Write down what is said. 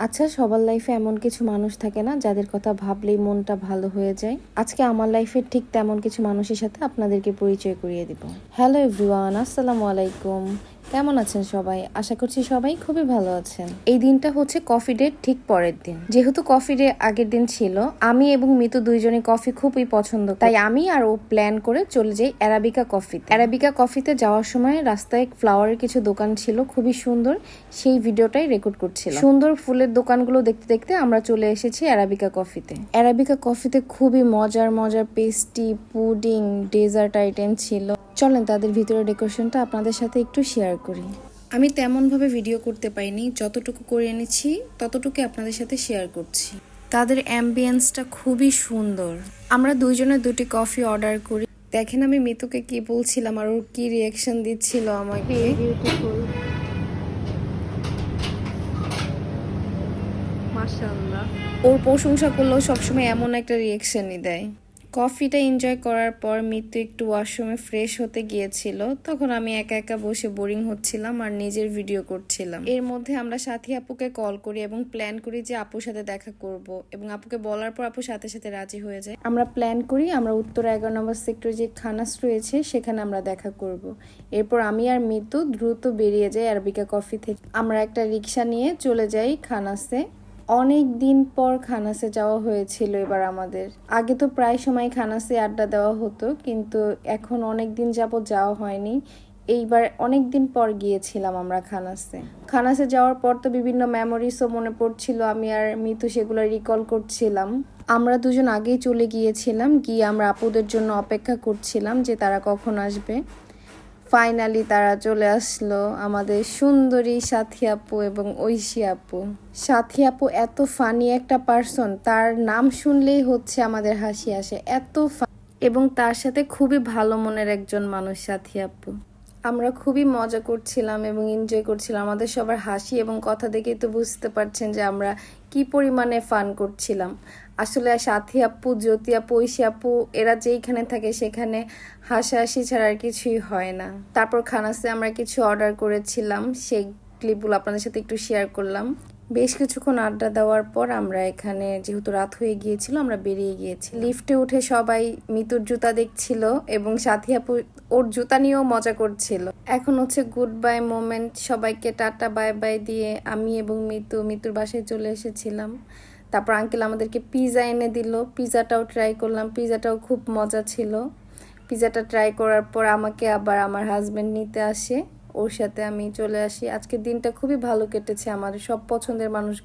আচ্ছা, সবার লাইফে এমন কিছু মানুষ থাকে না যাদের কথা ভাবলেই মনটা ভালো হয়ে যায়। আজকে আমার লাইফের ঠিক তেমন কিছু মানুষের সাথে আপনাদেরকে পরিচয় করিয়ে দিব। হ্যালো এভরিওয়ান, আসসালামু আলাইকুম। কেমন আছেন সবাই? আশা করছি সবাই খুবই ভালো আছেন। এই দিনটা হচ্ছে কফি ডে ঠিক পরের দিন। যেহেতু কফি ডে আগের দিন ছিল, আমি এবং মিতু দুইজনে কফি খুবই পছন্দ, তাই আমি আর ও প্ল্যান করে চলে যাই অ্যারাবিকা কফিতে। অ্যারাবিকা কফিতে যাওয়ার সময় রাস্তায় ফ্লাওয়ারের কিছু দোকান ছিল, খুবই সুন্দর। সেই ভিডিওটাই রেকর্ড করছিলাম। সুন্দর ফুলের দোকানগুলো দেখতে দেখতে আমরা চলে এসেছি অ্যারাবিকা কফিতে। অ্যারাবিকা কফিতে খুবই মজার মজার পেস্ট্রি, পুডিং, ডেজার্ট আইটেম ছিল। চলেন তাদের ভিতরে ডেকোরেশনটা আপনাদের সাথে একটু শেয়ার করি। আমি তেমনভাবে ভিডিও করতে পাইনি, যতটুকু করে এনেছি ততটুকু আপনাদের সাথে শেয়ার করছি। তাদের অ্যাম্বিয়েন্সটা খুবই সুন্দর। আমরা দুইজনে দুটি কফি অর্ডার করি। দেখেন আমি মিতুকে কি বলছিলাম আর ওর কি রিয়াকশন দিচ্ছিল আমাকে। মাশাআল্লাহ। ওর প্রশংসা করলেও সবসময় এমন একটা রিয়েকশনই দেয়। কফিটা এনজয় করার পর মিতু একটু ওয়াশরুমে ফ্রেশ হতে গিয়েছিল। তখন আমি একা একা বসে বোরিং হচ্ছিলাম আর নিজের ভিডিও করছিলাম। এর মধ্যে আমরা সাথী আপুকে কল করি এবং প্ল্যান করি যে আপুর সাথে দেখা করব, এবং আপুকে বলার পর আপু সাথে সাথে রাজি হয়ে যায়। আমরা প্ল্যান করি আমরা উত্তরা 11 নম্বর সেক্টরে যে খানাস রয়েছে সেখানে আমরা দেখা করব। এরপর আমি আর মিতু দ্রুত বেরিয়ে যাই অ্যারাবিকা কফি থেকে। আমরা একটা রিক্সা নিয়ে চলে যাই খানাসে। অনেক দিন পর খানাসে যাওয়া হয়েছিল এবার আমাদের। আগে তো প্রায় সময় খানাসে আড্ডা দেওয়া হতো, কিন্তু এখন অনেক দিন যাবত যাওয়া হয়নি। এইবার অনেক দিন পর গিয়েছিলাম আমরা খানাসে। খানাসে যাওয়ার পর তো বিভিন্ন মেমোরিজও মনে পড়ছিল, আমি আর মিতু সেগুলো রিকল করছিলাম। আমরা দুজন আগেই চলে গিয়েছিলাম, গিয়ে আমরা আপুদের জন্য অপেক্ষা করছিলাম যে তারা কখন আসবে। ফাইনালি তারা চলে আসলো, আমাদের সুন্দরী সাথী আপু এবং ঐশী আপু। সাথী আপু এত ফানি একটা পার্সন, তার নাম শুনলেই হচ্ছে আমাদের হাসি আসে, এত এবং তার সাথে খুবই ভালো মনের একজন মানুষ সাথী আপু। আমরা খুবই মজা করছিলাম এবং এনজয় করছিলাম। আমাদের সবার হাসি এবং কথা দেখেই তো বুঝতে পারছেন যে আমরা কি পরিমাণে ফান করছিলাম। আসলে সাথী আপু, জ্যোতি আপু, ঐশী আপু এরা যেইখানে থাকে সেখানে হাসাহাসি ছাড়া আর কিছুই হয় না। তারপর খানাসে আমরা কিছু অর্ডার করেছিলাম, সেই ক্লিপগুলো আপনাদের সাথে একটু শেয়ার করলাম। বেশ কিছুক্ষণ আড্ডা দেওয়ার পর আমরা এখানে, যেহেতু রাত হয়ে গিয়েছিল, আমরা বেরিয়ে গিয়েছি। লিফটে উঠে সবাই মিতুর জুতা দেখছিল এবং সাথী আপু ওর জুতা নিয়েও মজা করছিল। এখন হচ্ছে গুড বাই মোমেন্ট, সবাইকে টাটা বাই বাই দিয়ে আমি এবং মিতুর বাসায় চলে এসেছিলাম। তারপর আঙ্কেল আমাদেরকে পিৎজা এনে দিল, পিৎজাটাও ট্রাই করলাম, পিৎজাটাও খুব মজা ছিল। পিৎজাটা ট্রাই করার পর আমাকে আবার আমার হাজবেন্ড নিতে আসে, ওর সাথে আমি চলে আসি। আজকের দিনটা খুবই ভালো কেটেছে, আমাদের সব পছন্দের মানুষ